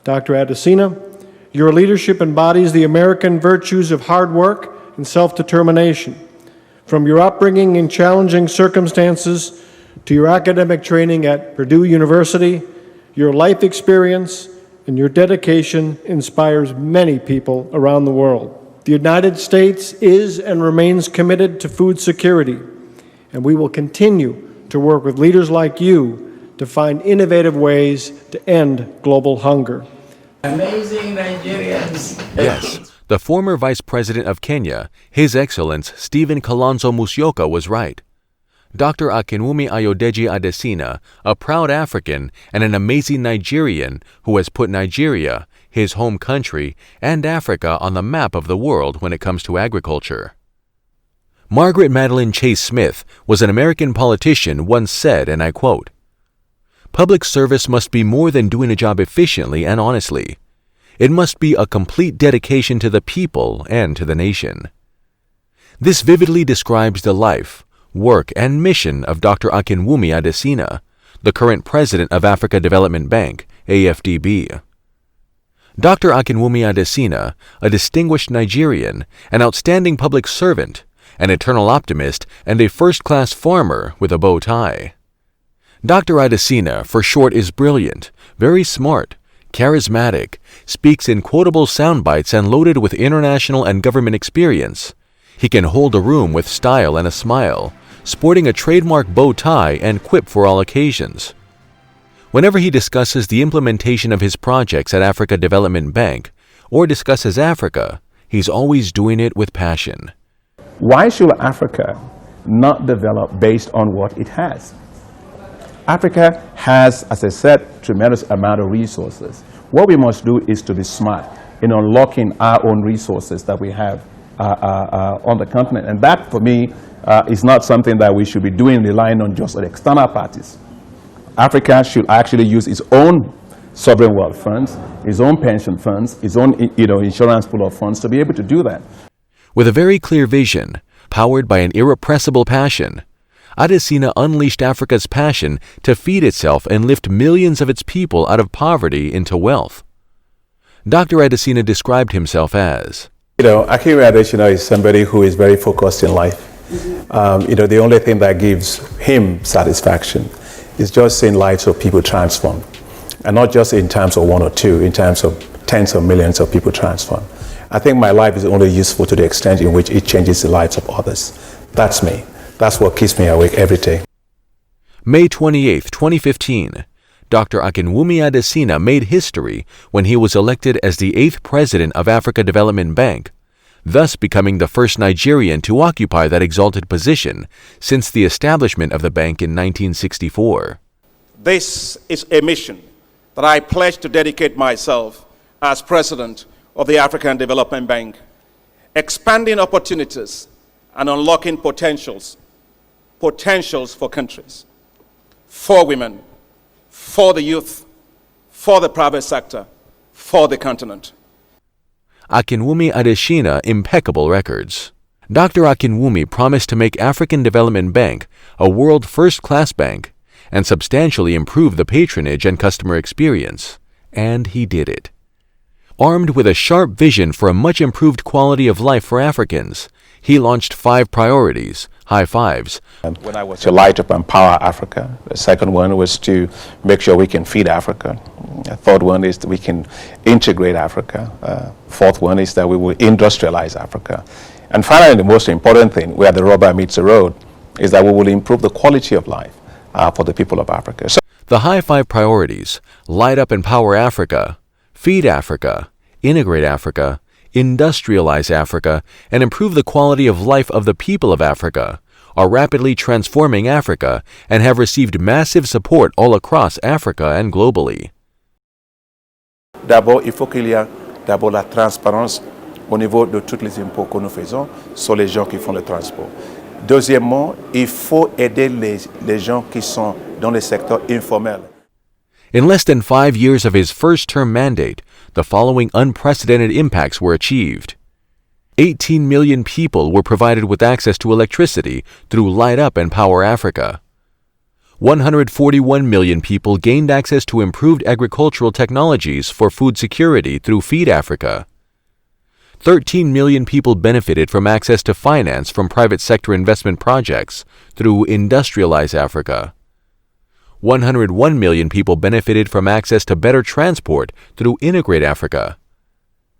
Dr. Adesina, your leadership embodies the American virtues of hard work and self-determination. From your upbringing in challenging circumstances to your academic training at Purdue University, your life experience and your dedication inspires many people around the world. The United States is and remains committed to food security, and we will continue to work with leaders like you to find innovative ways to end global hunger. Amazing Nigerians. Yes, the former Vice President of Kenya, His Excellence Stephen Kalonzo Musyoka, was right. Dr. Akinwumi Ayodeji Adesina, a proud African and an amazing Nigerian who has put Nigeria, his home country, and Africa on the map of the world when it comes to agriculture. Margaret Madeline Chase Smith was an American politician once said, and I quote, "Public service must be more than doing a job efficiently and honestly. It must be a complete dedication to the people and to the nation." This vividly describes the life, work, and mission of Dr. Akinwumi Adesina, the current president of Africa Development Bank, AFDB. Dr. Akinwumi Adesina, a distinguished Nigerian, an outstanding public servant, an eternal optimist, and a first-class farmer with a bow tie. Dr. Adesina, for short, is brilliant, very smart, charismatic, speaks in quotable sound bites and loaded with international and government experience. He can hold a room with style and a smile, sporting a trademark bow tie and quip for all occasions. Whenever he discusses the implementation of his projects at Africa Development Bank or discusses Africa, he's always doing it with passion. Why should Africa not develop based on what it has? Africa has, as I said, tremendous amount of resources. What we must do is to be smart in unlocking our own resources that we have on the continent. And that, for me, is not something that we should be doing relying on just on external parties. Africa should actually use its own sovereign wealth funds, its own pension funds, its own insurance pool of funds to be able to do that. With a very clear vision, powered by an irrepressible passion, Adesina unleashed Africa's passion to feed itself and lift millions of its people out of poverty into wealth. Dr. Adesina described himself as, Akinwumi Adesina is somebody who is very focused in life. The only thing that gives him satisfaction is just seeing lives of people transformed. And not just in terms of one or two, in terms of tens of millions of people transformed. I think my life is only useful to the extent in which it changes the lives of others. That's me. That's what keeps me awake every day. May 28, 2015, Dr. Akinwumi Adesina made history when he was elected as the 8th president of Africa Development Bank, thus becoming the first Nigerian to occupy that exalted position since the establishment of the bank in 1964. This is a mission that I pledge to dedicate myself as president of the African Development Bank, expanding opportunities and unlocking potentials for countries, for women, for the youth, for the private sector, for the continent. Akinwumi Adesina impeccable records. Dr. Akinwumi promised to make African Development Bank a world first-class bank and substantially improve the patronage and customer experience, and he did it. Armed with a sharp vision for a much improved quality of life for Africans, he launched 5 priorities, high fives. To light up and empower Africa. The second one was to make sure we can feed Africa. The third one is that we can integrate Africa. Fourth one is that we will industrialize Africa. And finally, the most important thing, where the rubber meets the road, is that we will improve the quality of life for the people of Africa. The high 5 priorities, light up and empower Africa, feed Africa, integrate Africa, industrialize Africa, and improve the quality of life of the people of Africa, are rapidly transforming Africa and have received massive support all across Africa and globally. D'abord, il faut qu'il y ait d'abord la transparence au niveau de tous les impôts que nous faisons sur les gens qui font le transport. Deuxièmement, il faut aider les gens qui sont dans le secteur informel. In less than 5 years of his first-term mandate, the following unprecedented impacts were achieved. 18 million people were provided with access to electricity through Light Up and Power Africa. 141 million people gained access to improved agricultural technologies for food security through Feed Africa. 13 million people benefited from access to finance from private sector investment projects through Industrialize Africa. 101 million people benefited from access to better transport through Integrate Africa.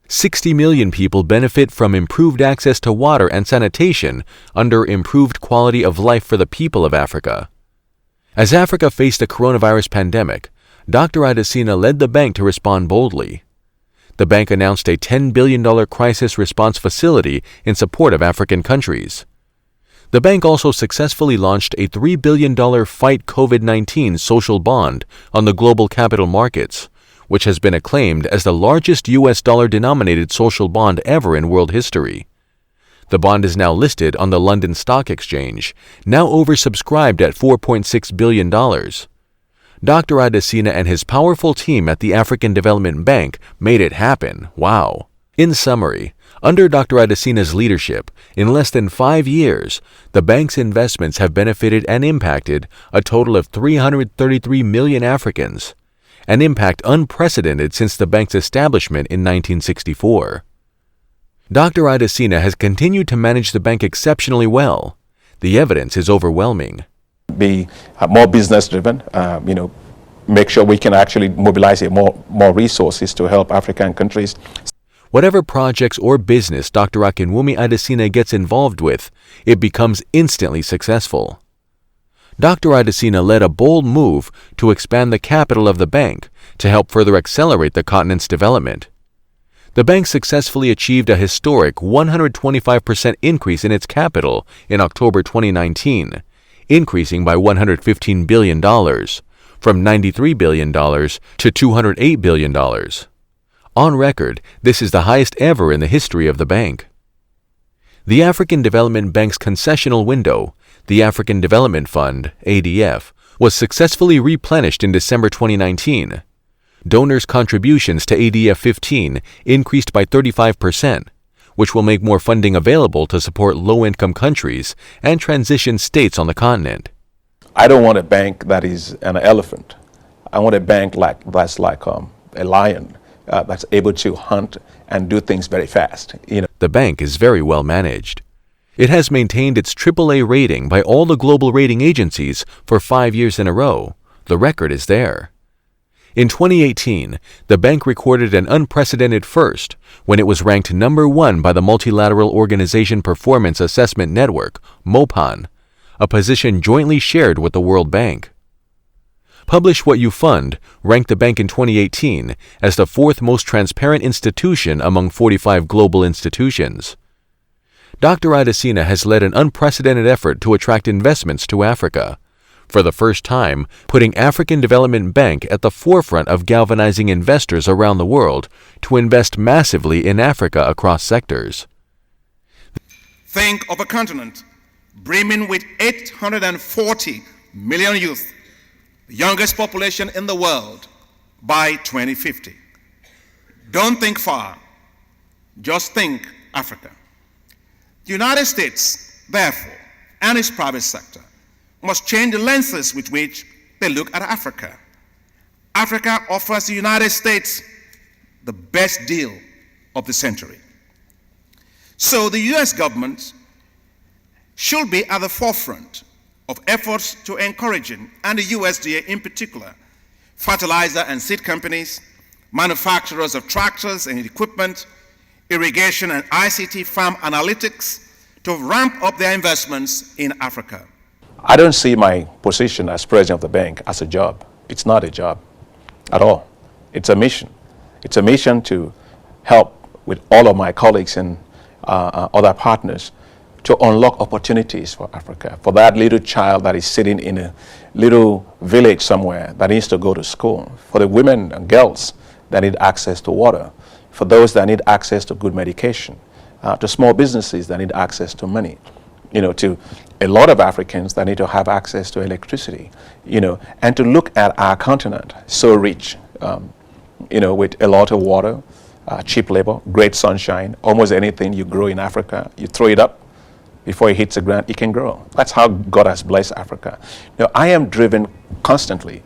60 million people benefit from improved access to water and sanitation under Improved Quality of Life for the People of Africa. As Africa faced the coronavirus pandemic, Dr. Adesina led the bank to respond boldly. The bank announced a $10 billion crisis response facility in support of African countries. The bank also successfully launched a $3 billion Fight COVID-19 social bond on the global capital markets, which has been acclaimed as the largest U.S. dollar-denominated social bond ever in world history. The bond is now listed on the London Stock Exchange, now oversubscribed at $4.6 billion. Dr. Adesina and his powerful team at the African Development Bank made it happen. Wow. In summary, under Dr. Adesina's leadership, in less than 5 years, the bank's investments have benefited and impacted a total of 333 million Africans, an impact unprecedented since the bank's establishment in 1964. Dr. Adesina has continued to manage the bank exceptionally well. The evidence is overwhelming. Be more business driven, make sure we can actually mobilize more resources to help African countries. Whatever projects or business Dr. Akinwumi Adesina gets involved with, it becomes instantly successful. Dr. Adesina led a bold move to expand the capital of the bank to help further accelerate the continent's development. The bank successfully achieved a historic 125% increase in its capital in October 2019, increasing by $115 billion, from $93 billion to $208 billion. On record, this is the highest ever in the history of the bank. The African Development Bank's concessional window, the African Development Fund, ADF, was successfully replenished in December 2019. Donors' contributions to ADF 15 increased by 35%, which will make more funding available to support low-income countries and transition states on the continent. I don't want a bank that is an elephant. I want a bank that's like a lion that's able to hunt and do things very fast. The bank is very well managed. It has maintained its AAA rating by all the global rating agencies for 5 years in a row. The record is there. In 2018, the bank recorded an unprecedented first when it was ranked number 1 by the Multilateral Organization Performance Assessment Network, MOPAN, a position jointly shared with the World Bank. Publish What You Fund ranked the bank in 2018 as the 4th most transparent institution among 45 global institutions. Dr. Adesina has led an unprecedented effort to attract investments to Africa, for the first time putting African Development Bank at the forefront of galvanizing investors around the world to invest massively in Africa across sectors. Think of a continent brimming with 840 million youth, the youngest population in the world by 2050. Don't think far, just think Africa. The United States, therefore, and its private sector must change the lenses with which they look at Africa. Africa offers the United States the best deal of the century. So the US government should be at the forefront of efforts to encouraging, and the USDA in particular, fertilizer and seed companies, manufacturers of tractors and equipment, irrigation and ICT farm analytics to ramp up their investments in Africa. I don't see my position as president of the bank as a job. It's not a job at all. It's a mission. It's a mission to help with all of my colleagues and other partners to unlock opportunities for Africa, for that little child that is sitting in a little village somewhere that needs to go to school, for the women and girls that need access to water, for those that need access to good medication, to small businesses that need access to money, to a lot of Africans that need to have access to electricity, and to look at our continent so rich, with a lot of water, cheap labor, great sunshine, almost anything you grow in Africa, you throw it up, before it hits the ground, it can grow. That's how God has blessed Africa. Now, I am driven constantly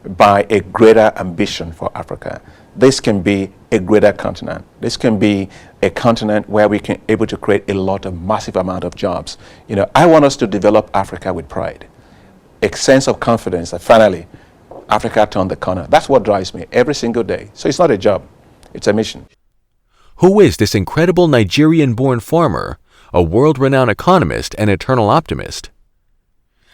by a greater ambition for Africa. This can be a greater continent. This can be a continent where we can able to create a lot of massive amount of jobs. I want us to develop Africa with pride, a sense of confidence that finally Africa turned the corner. That's what drives me every single day. So it's not a job, it's a mission. Who is this incredible Nigerian-born farmer, a world-renowned economist and eternal optimist?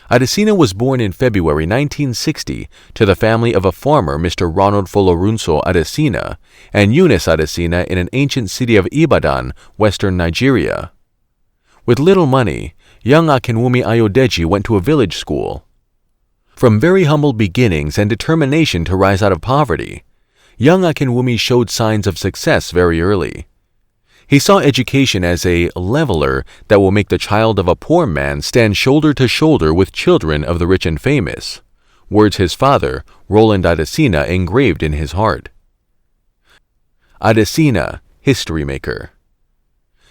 Adesina was born in February 1960 to the family of a farmer, Mr. Ronald Folorunso Adesina, and Eunice Adesina in an ancient city of Ibadan, western Nigeria. With little money, young Akinwumi Ayodeji went to a village school. From very humble beginnings and determination to rise out of poverty, young Akinwumi showed signs of success very early. He saw education as a leveler that will make the child of a poor man stand shoulder to shoulder with children of the rich and famous, words his father, Roland Adesina, engraved in his heart. Adesina, history maker.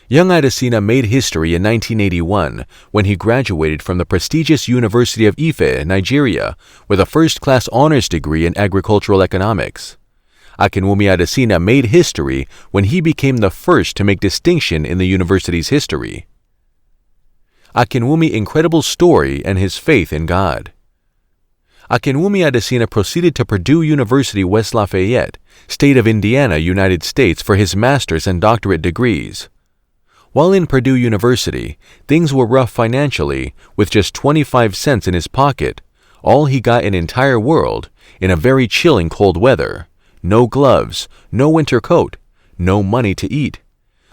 Young Adesina made history in 1981 when he graduated from the prestigious University of Ife, Nigeria, with a first-class honors degree in agricultural economics. Akinwumi Adesina made history when he became the first to make distinction in the university's history. Akinwumi's incredible story and his faith in God. Akinwumi Adesina proceeded to Purdue University, West Lafayette, state of Indiana, United States, for his master's and doctorate degrees. While in Purdue University, things were rough financially, with just 25 cents in his pocket, all he got in entire world, in a very chilling cold weather. No gloves, no winter coat, no money to eat.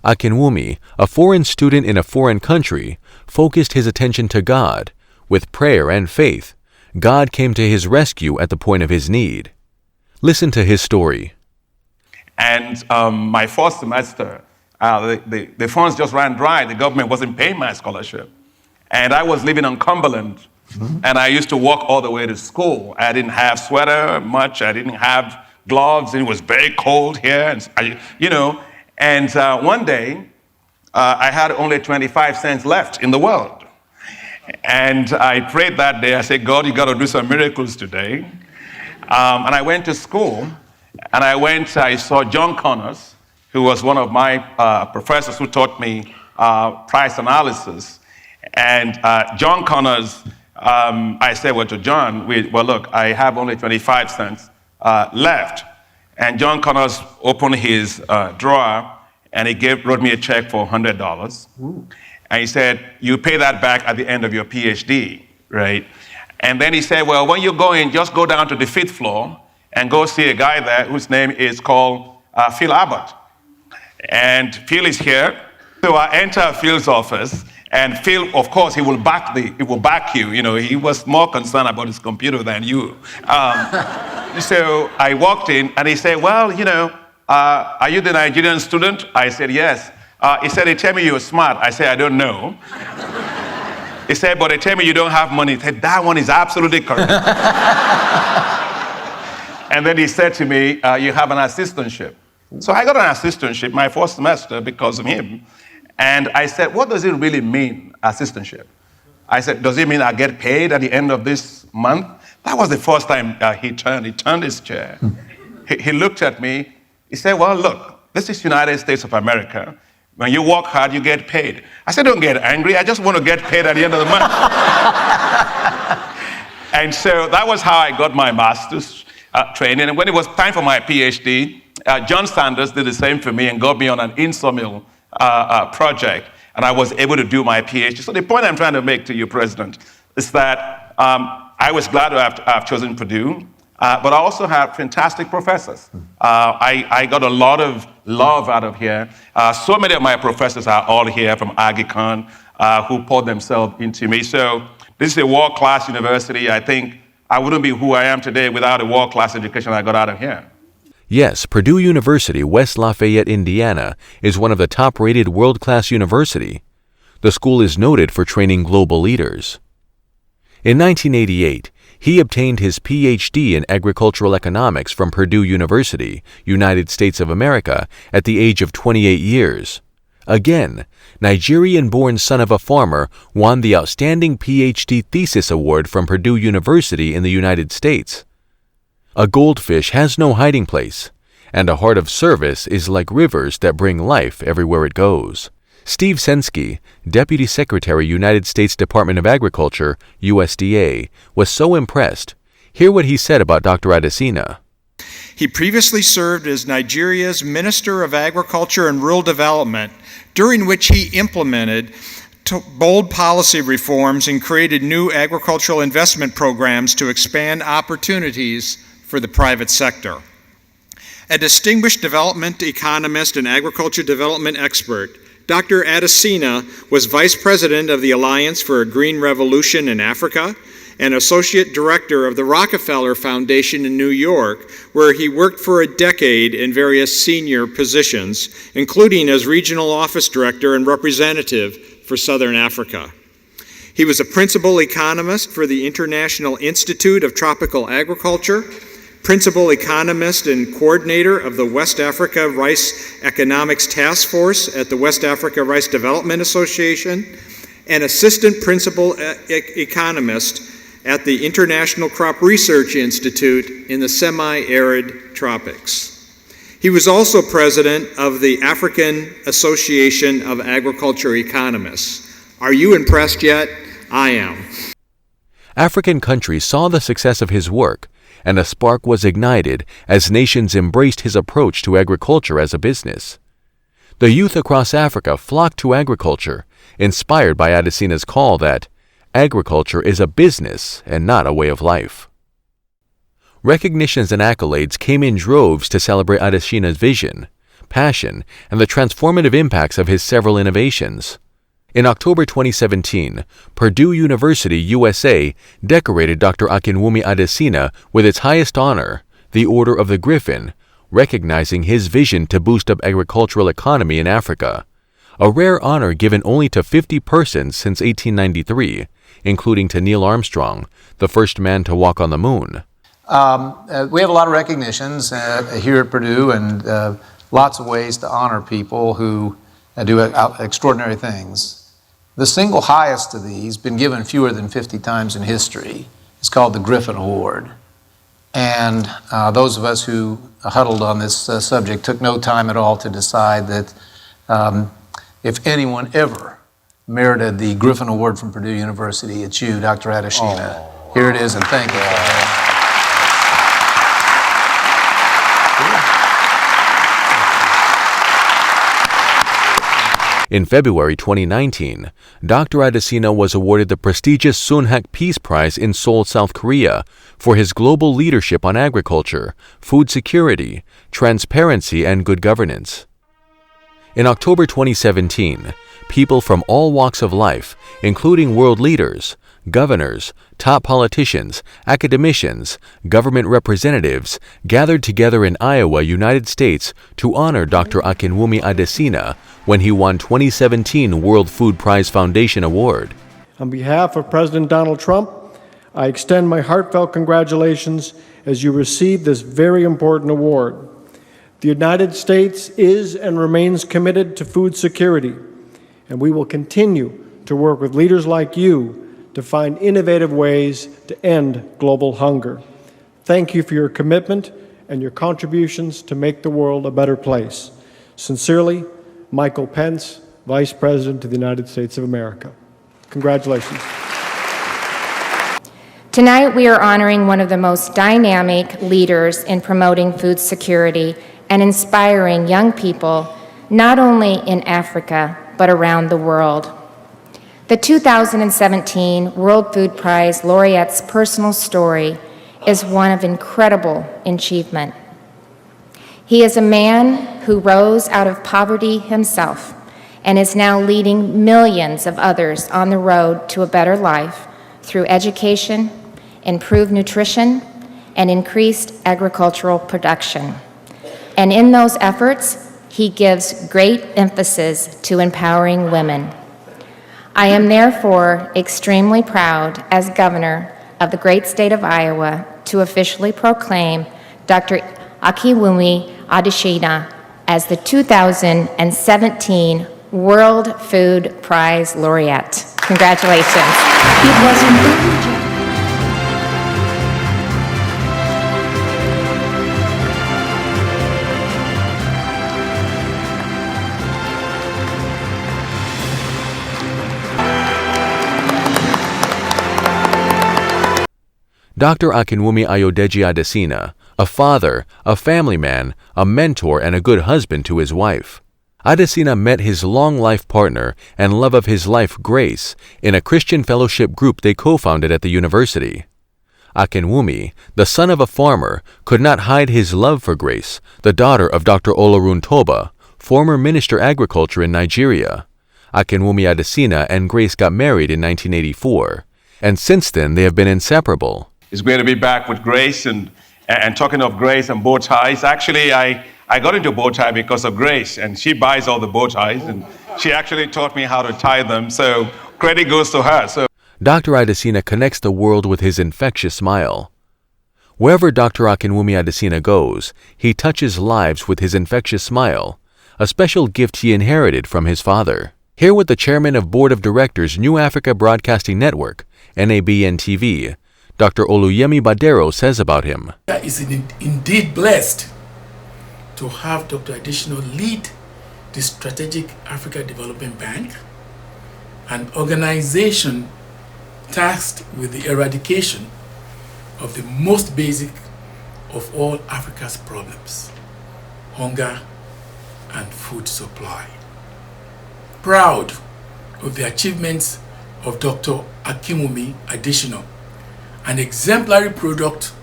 Akinwumi, a foreign student in a foreign country, focused his attention to God. With prayer and faith, God came to his rescue at the point of his need. Listen to his story. And my first semester, the funds just ran dry. The government wasn't paying my scholarship. And I was living on Cumberland. And I used to walk all the way to school. I didn't have sweater much. I didn't have gloves, and it was very cold here, and one day I had only 25 cents left in the world, and I prayed that day. I said, God, you got to do some miracles today. And I went to school, and I saw John Connors, who was one of my professors who taught me price analysis. And John Connors, I said, well, to John, look, I have only 25 cents left. And John Connors opened his drawer, and he wrote me a check for $100. Ooh. And he said, you pay that back at the end of your PhD, right? And then he said, well, when you go in, just go down to the 5th floor and go see a guy there whose name is called Phil Abbott. And Phil is here. So I enter Phil's office, and Phil, of course, he will back you. He was more concerned about his computer than you. So I walked in, and he said, well, are you the Nigerian student? I said, yes. He said, they tell me you're smart. I said, I don't know. He said, but they tell me you don't have money. He said, that one is absolutely correct. And then he said to me, you have an assistantship. So I got an assistantship my first semester because of him. And I said, what does it really mean, assistantship? I said, does it mean I get paid at the end of this month? That was the first time he turned his chair. He looked at me. He said, well, look, this is United States of America. When you work hard, you get paid. I said, don't get angry. I just want to get paid at the end of the month. And so that was how I got my master's training. And when it was time for my PhD, John Sanders did the same for me and got me on an InSawmill project, and I was able to do my PhD. So the point I'm trying to make to you, President, is that I was glad to have chosen Purdue, but I also have fantastic professors. I got a lot of love out of here. So many of my professors are all here from Agicon, who poured themselves into me. So this is a world-class university. I think I wouldn't be who I am today without a world-class education I got out of here. Yes, Purdue University, West Lafayette, Indiana, is one of the top-rated world-class university. The school is noted for training global leaders. In 1988, he obtained his Ph.D. in agricultural economics from Purdue University, United States of America, at the age of 28 years. Again, Nigerian-born son of a farmer won the Outstanding PhD Thesis Award from Purdue University in the United States. A goldfish has no hiding place, and a heart of service is like rivers that bring life everywhere it goes. Steve Sensky, Deputy Secretary, United States Department of Agriculture, USDA, was so impressed. Hear what he said about Dr. Adesina. He previously served as Nigeria's Minister of Agriculture and Rural Development, during which he implemented bold policy reforms and created new agricultural investment programs to expand opportunities for the private sector. A distinguished development economist and agriculture development expert, Dr. Adesina was Vice President of the Alliance for a Green Revolution in Africa and Associate Director of the Rockefeller Foundation in New York, where he worked for a decade in various senior positions, including as Regional Office Director and Representative for Southern Africa. He was a Principal Economist for the International Institute of Tropical Agriculture, Principal Economist and Coordinator of the West Africa Rice Economics Task Force at the West Africa Rice Development Association, and Assistant Principal Economist at the International Crop Research Institute in the semi-arid tropics. He was also president of the African Association of Agriculture Economists. Are you impressed yet? I am. African countries saw the success of his work, and a spark was ignited as nations embraced his approach to agriculture as a business. The youth across Africa flocked to agriculture, inspired by Adesina's call that agriculture is a business and not a way of life. Recognitions and accolades came in droves to celebrate Adesina's vision, passion, and the transformative impacts of his several innovations. In October 2017, Purdue University, USA, decorated Dr. Akinwumi Adesina with its highest honor, the Order of the Griffin, recognizing his vision to boost up agricultural economy in Africa, a rare honor given only to 50 persons since 1893, including to Neil Armstrong, the first man to walk on the moon. We have a lot of recognitions here at Purdue and lots of ways to honor people who do extraordinary things. The single highest of these, been given fewer than 50 times in history, is called the Griffin Award. And those of us who huddled on this subject took no time at all to decide that if anyone ever merited the Griffin Award from Purdue University, it's you, Dr. Adesina. Here it is, and thank you. In February 2019, Dr. Adesina was awarded the prestigious Sunhak Peace Prize in Seoul, South Korea, for his global leadership on agriculture, food security, transparency, and good governance. In October 2017, people from all walks of life, including world leaders, governors, top politicians, academicians, government representatives, gathered together in Iowa, United States to honor Dr. Akinwumi Adesina when he won 2017 World Food Prize Foundation Award. On behalf of President Donald Trump, I extend my heartfelt congratulations as you receive this very important award. The United States is and remains committed to food security, and we will continue to work with leaders like you to find innovative ways to end global hunger. Thank you for your commitment and your contributions to make the world a better place. Sincerely, Michael Pence, Vice President of the United States of America. Congratulations. Tonight, we are honoring one of the most dynamic leaders in promoting food security and inspiring young people, not only in Africa, but around the world. The 2017 World Food Prize laureate's personal story is one of incredible achievement. He is a man who rose out of poverty himself and is now leading millions of others on the road to a better life through education, improved nutrition, and increased agricultural production. And in those efforts, he gives great emphasis to empowering women. I am therefore extremely proud as governor of the great state of Iowa to officially proclaim Dr. Akinwumi Adesina as the 2017 World Food Prize laureate. Congratulations. It was intelligent. Dr. Akinwumi Ayodeji Adesina, a father, a family man, a mentor, and a good husband to his wife. Adesina met his long-life partner and love of his life, Grace, in a Christian fellowship group they co-founded at the university. Akinwumi, the son of a farmer, could not hide his love for Grace, the daughter of Dr. Olorun Toba, former Minister Agriculture in Nigeria. Akinwumi Adesina and Grace got married in 1984, and since then they have been inseparable. It's great to be back with Grace, and talking of Grace and bow ties, actually I got into bow tie because of Grace, and she buys all the bow ties, and she actually taught me how to tie them, so credit goes to her. So Dr. Adesina connects the world with his infectious smile. Wherever Dr. Akinwumi Adesina goes, he touches lives with his infectious smile, a special gift he inherited from his father. Hear what the chairman of Board of Directors, New Africa Broadcasting Network, NABN-TV, Dr. Oluyemi Badero says about him. Is indeed blessed to have Dr. Adesina lead the Strategic Africa Development Bank, an organization tasked with the eradication of the most basic of all Africa's problems, hunger and food supply. Proud of the achievements of Dr. Akinwumi Adesina, an exemplary product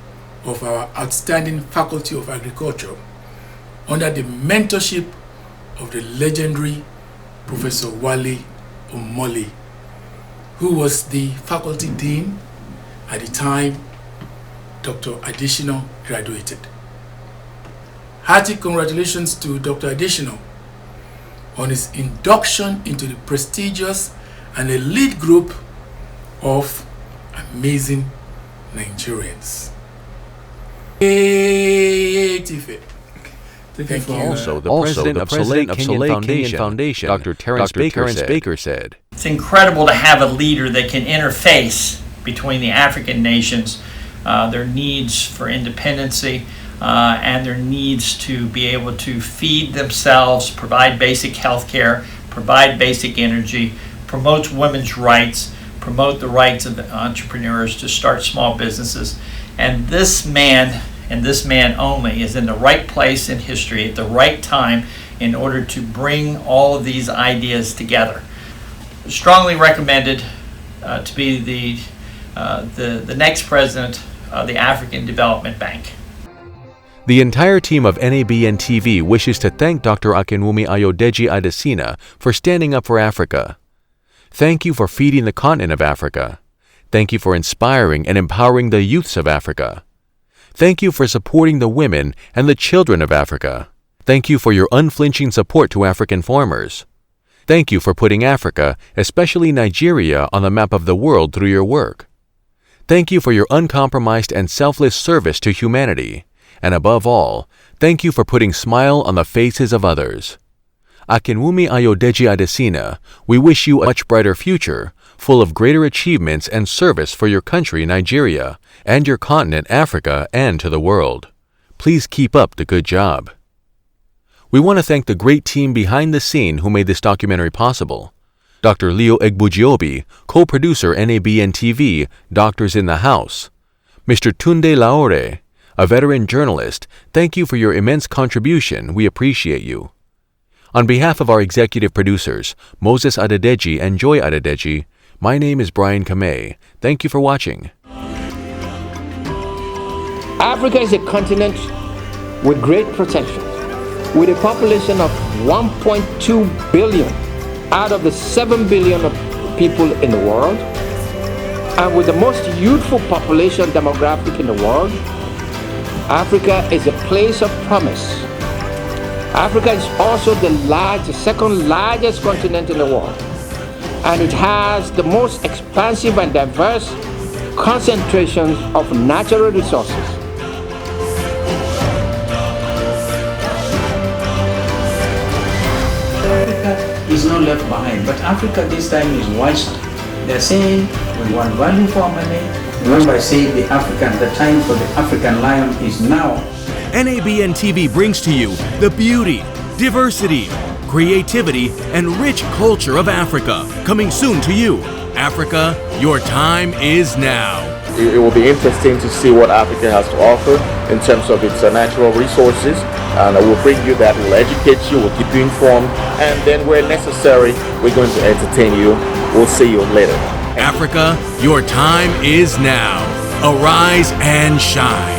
of our outstanding Faculty of Agriculture under the mentorship of the legendary Professor Wale Omole, who was the faculty dean at the time Dr. Adesina graduated. Hearty congratulations to Dr. Adesina on his induction into the prestigious and elite group of amazing Nigerians. Thank you. Also, the president of Kenyan Foundation, Dr. Terence Baker said, It's incredible to have a leader that can interface between the African nations, their needs for independency, and their needs to be able to feed themselves, provide basic health care, provide basic energy, promote women's rights, promote the rights of the entrepreneurs to start small businesses. And this man, and this man only, is in the right place in history at the right time in order to bring all of these ideas together. Strongly recommended to be the next president of the African Development Bank. The entire team of NABN-TV wishes to thank Dr. Akinwumi Ayodeji Adesina for standing up for Africa. Thank you for feeding the continent of Africa. Thank you for inspiring and empowering the youths of Africa. Thank you for supporting the women and the children of Africa. Thank you for your unflinching support to African farmers. Thank you for putting Africa, especially Nigeria, on the map of the world through your work. Thank you for your uncompromised and selfless service to humanity. And above all, thank you for putting smile on the faces of others. Akinwumi Ayodeji Adesina, we wish you a much brighter future, full of greater achievements and service for your country, Nigeria, and your continent, Africa, and to the world. Please keep up the good job. We want to thank the great team behind the scene who made this documentary possible. Dr. Leo Egbujiobi, co-producer NABN-TV, Doctors in the House. Mr. Tunde Laore, a veteran journalist, thank you for your immense contribution. We appreciate you. On behalf of our executive producers, Moses Adedeji and Joy Adedeji, my name is Brian Kamei. Thank you for watching. Africa is a continent with great potential, with a population of 1.2 billion out of the 7 billion of people in the world, and with the most youthful population demographic in the world. Africa is a place of promise. Africa is also the second largest continent in the world, and it has the most expansive and diverse concentrations of natural resources. Africa is not left behind. But Africa this time is wiser. They're saying we want value for our money. Remember I say the time for the African lion is now. NABN TV brings to you the beauty, diversity, creativity, and rich culture of Africa. Coming soon to you. Africa, your time is now. It will be interesting to see what Africa has to offer in terms of its natural resources, and we'll bring you that. We'll educate you, we'll keep you informed, and then where necessary, we're going to entertain you. We'll see you later. Africa, your time is now. Arise and shine.